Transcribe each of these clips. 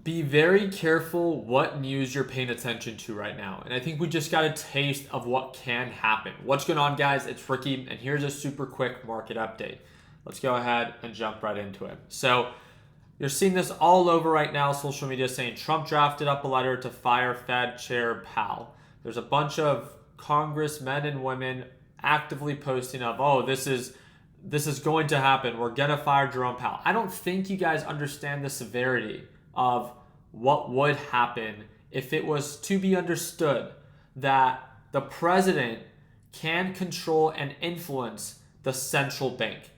Be very careful what news you're paying attention to right now. And I think we just got a taste of what can happen. What's going on, guys? It's Ricky, and here's a super quick market update. Let's go ahead and jump right into it. So, you're seeing this all over right now, social media saying Trump drafted up a letter to fire Fed Chair Powell. There's a bunch of congressmen and women actively posting of, oh, this is going to happen. We're gonna fire Jerome Powell. I don't think you guys understand the severity of what would happen if it was to be understood that the president can control and influence the central bank.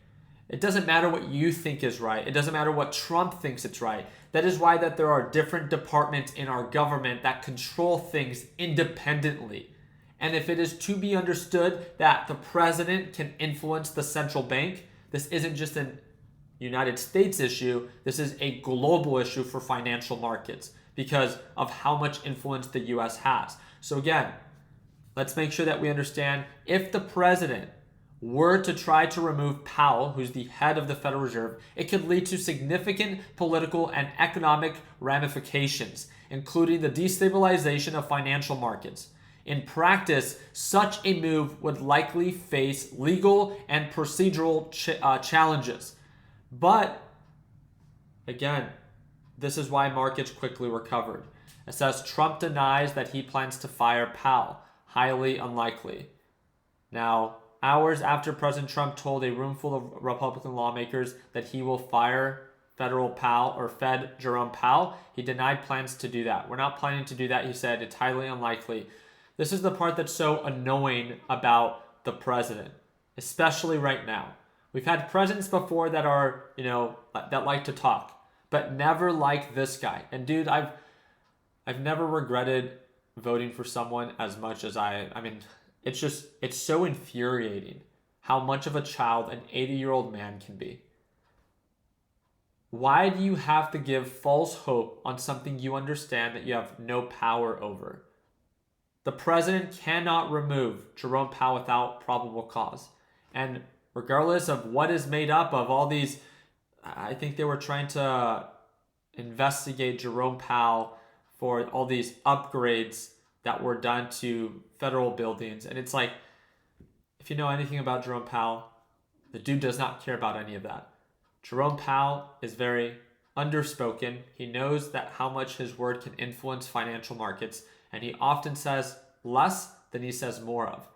It doesn't matter what you think is right. It doesn't matter what Trump thinks it's right. That is why that there are different departments in our government that control things independently. And if it is to be understood that the president can influence the central bank, this isn't just an United States issue, this is a global issue for financial markets because of how much influence the US has. So again, let's make sure that we understand if the president were to try to remove Powell, who's the head of the Federal Reserve, it could lead to significant political and economic ramifications, including the destabilization of financial markets. In practice, such a move would likely face legal and procedural challenges. But again, this is why markets quickly recovered. It says Trump denies that he plans to fire Powell. Highly unlikely. Now, hours after President Trump told a room full of Republican lawmakers that he will fire Fed Jerome Powell, he denied plans to do that. We're not planning to do that, he said. It's highly unlikely. This is the part that's so annoying about the president, especially right now. We've had presidents before that are, that like to talk, but never like this guy. And dude, I've never regretted voting for someone as much as I mean, it's so infuriating how much of a child an 80-year-old man can be. Why do you have to give false hope on something you understand that you have no power over? The president cannot remove Jerome Powell without probable cause. And regardless of what is made up of all these, I think they were trying to investigate Jerome Powell for all these upgrades that were done to federal buildings. And it's like, if you know anything about Jerome Powell, the dude does not care about any of that. Jerome Powell is very underspoken. He knows that how much his word can influence financial markets, and he often says less than he says more of.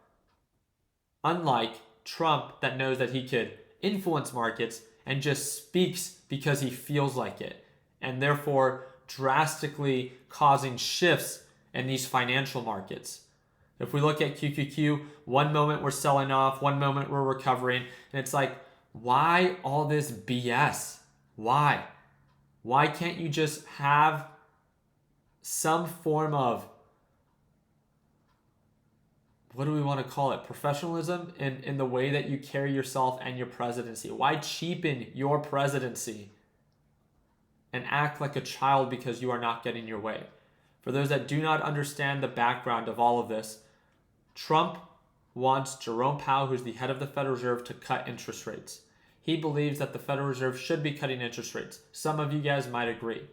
Unlike Trump, that knows that he could influence markets and just speaks because he feels like it, and therefore drastically causing shifts in these financial markets. If we look at QQQ, one moment we're selling off, one moment we're recovering, and it's like, why all this BS? Why? Why can't you just have some form of, what do we want to call it, professionalism in the way that you carry yourself and your presidency? Why cheapen your presidency and act like a child because you are not getting your way? For those that do not understand the background of all of this, Trump wants Jerome Powell, who's the head of the Federal Reserve, to cut interest rates. He believes that the Federal Reserve should be cutting interest rates. Some of you guys might agree.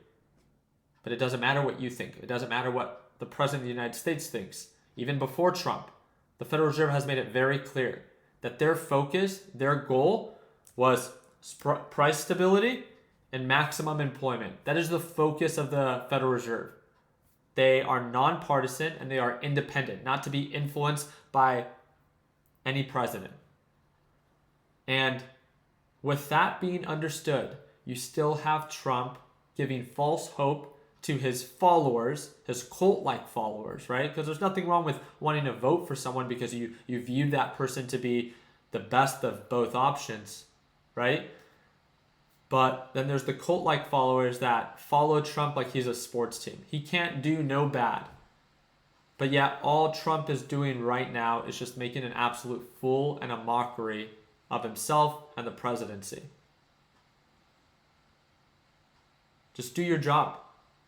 But it doesn't matter what you think. It doesn't matter what the President of the United States thinks. Even before Trump, the Federal Reserve has made it very clear that their focus, their goal was price stability and maximum employment. That is the focus of the Federal Reserve. They are nonpartisan and they are independent, not to be influenced by any president. And with that being understood, you still have Trump giving false hope to his followers, his cult-like followers, right? Because there's nothing wrong with wanting to vote for someone because you viewed that person to be the best of both options, right? But then there's the cult-like followers that follow Trump like he's a sports team. He can't do no bad. But yet all Trump is doing right now is just making an absolute fool and a mockery of himself and the presidency. Just do your job.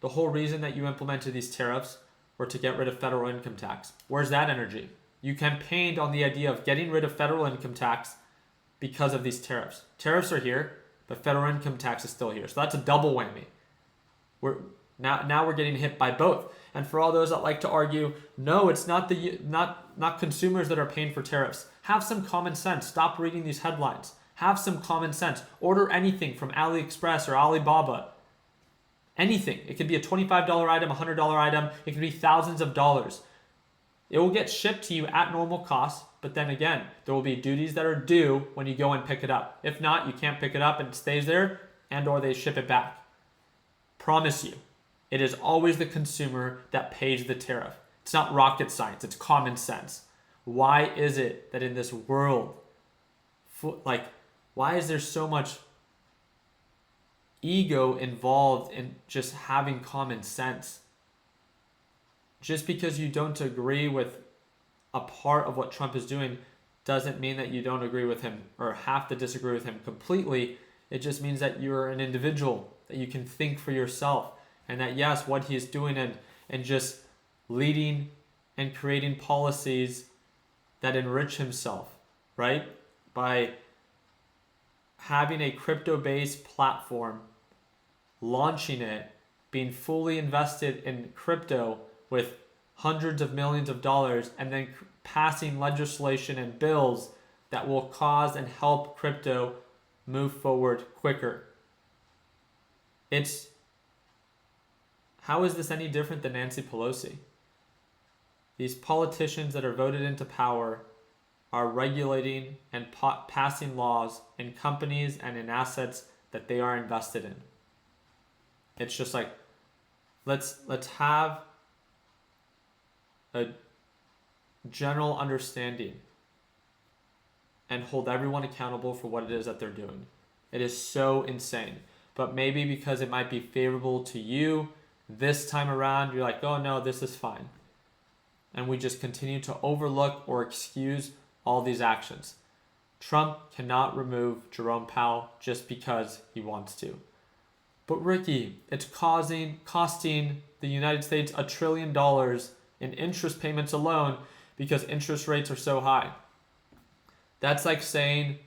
The whole reason that you implemented these tariffs were to get rid of federal income tax. Where's that energy? You campaigned on the idea of getting rid of federal income tax because of these tariffs. Tariffs are here, but federal income tax is still here. So that's a double whammy. Now we're getting hit by both. And for all those that like to argue, no, it's not not consumers that are paying for tariffs. Have some common sense. Stop reading these headlines. Have some common sense. Order anything from AliExpress or Alibaba. Anything. It could be a $25 item, a $100 item. It could be thousands of dollars. It will get shipped to you at normal cost, but then again, there will be duties that are due when you go and pick it up. If not, you can't pick it up and it stays there, and or they ship it back. Promise you, it is always the consumer that pays the tariff. It's not rocket science, it's common sense. Why is it that in this world, why is there so much ego involved in just having common sense? Just because you don't agree with a part of what Trump is doing doesn't mean that you don't agree with him or have to disagree with him completely. It just means that you're an individual, that you can think for yourself, and that yes, what he is doing and just leading and creating policies that enrich himself, right? By having a crypto-based platform, launching it, being fully invested in crypto with hundreds of millions of dollars, and then passing legislation and bills that will cause and help crypto move forward quicker. How is this any different than Nancy Pelosi? These politicians that are voted into power are regulating and passing laws in companies and in assets that they are invested in. It's just like, let's have a general understanding and hold everyone accountable for what it is that they're doing. It is so insane. But maybe because it might be favorable to you this time around, you're like, oh no, this is fine. And we just continue to overlook or excuse all these actions. Trump cannot remove Jerome Powell just because he wants to. But Ricky, it's costing the United States $1 trillion in interest payments alone because interest rates are so high. That's like saying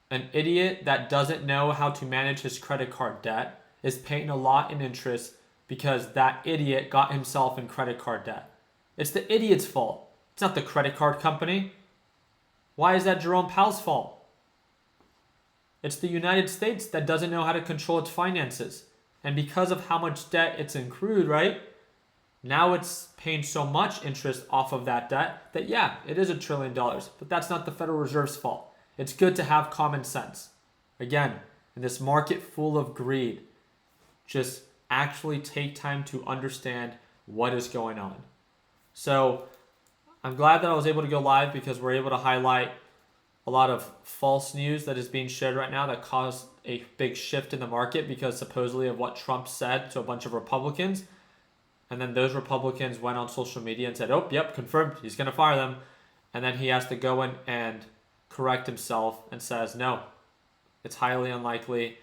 an idiot that doesn't know how to manage his credit card debt is paying a lot in interest because that idiot got himself in credit card debt. It's the idiot's fault. It's not the credit card company. Why is that Jerome Powell's fault? It's the United States that doesn't know how to control its finances. And because of how much debt it's accrued, right? Now it's paying so much interest off of that debt that, yeah, it is $1 trillion. But that's not the Federal Reserve's fault. It's good to have common sense. Again, in this market full of greed, just actually take time to understand what is going on. So I'm glad that I was able to go live because we're able to highlight a lot of false news that is being shared right now that caused a big shift in the market because supposedly of what Trump said to a bunch of Republicans. And then those Republicans went on social media and said, oh, yep, confirmed, he's going to fire them. And then he has to go in and correct himself and says, no, it's highly unlikely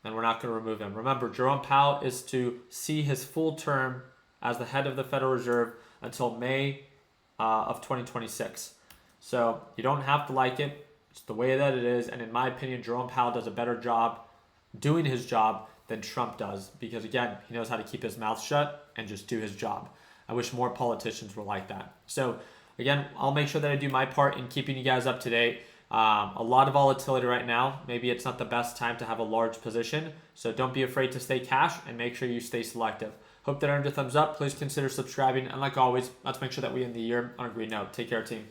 and we're not going to remove him. Remember, Jerome Powell is to see his full term as the head of the Federal Reserve until May of 2026. So you don't have to like it. It's the way that it is. And in my opinion, Jerome Powell does a better job doing his job than Trump does because, again, he knows how to keep his mouth shut and just do his job. I wish more politicians were like that. So, again, I'll make sure that I do my part in keeping you guys up to date. A lot of volatility right now. Maybe it's not the best time to have a large position. So don't be afraid to stay cash and make sure you stay selective. Hope that earned a thumbs up. Please consider subscribing. And like always, let's make sure that we end the year on a green note. Take care, team.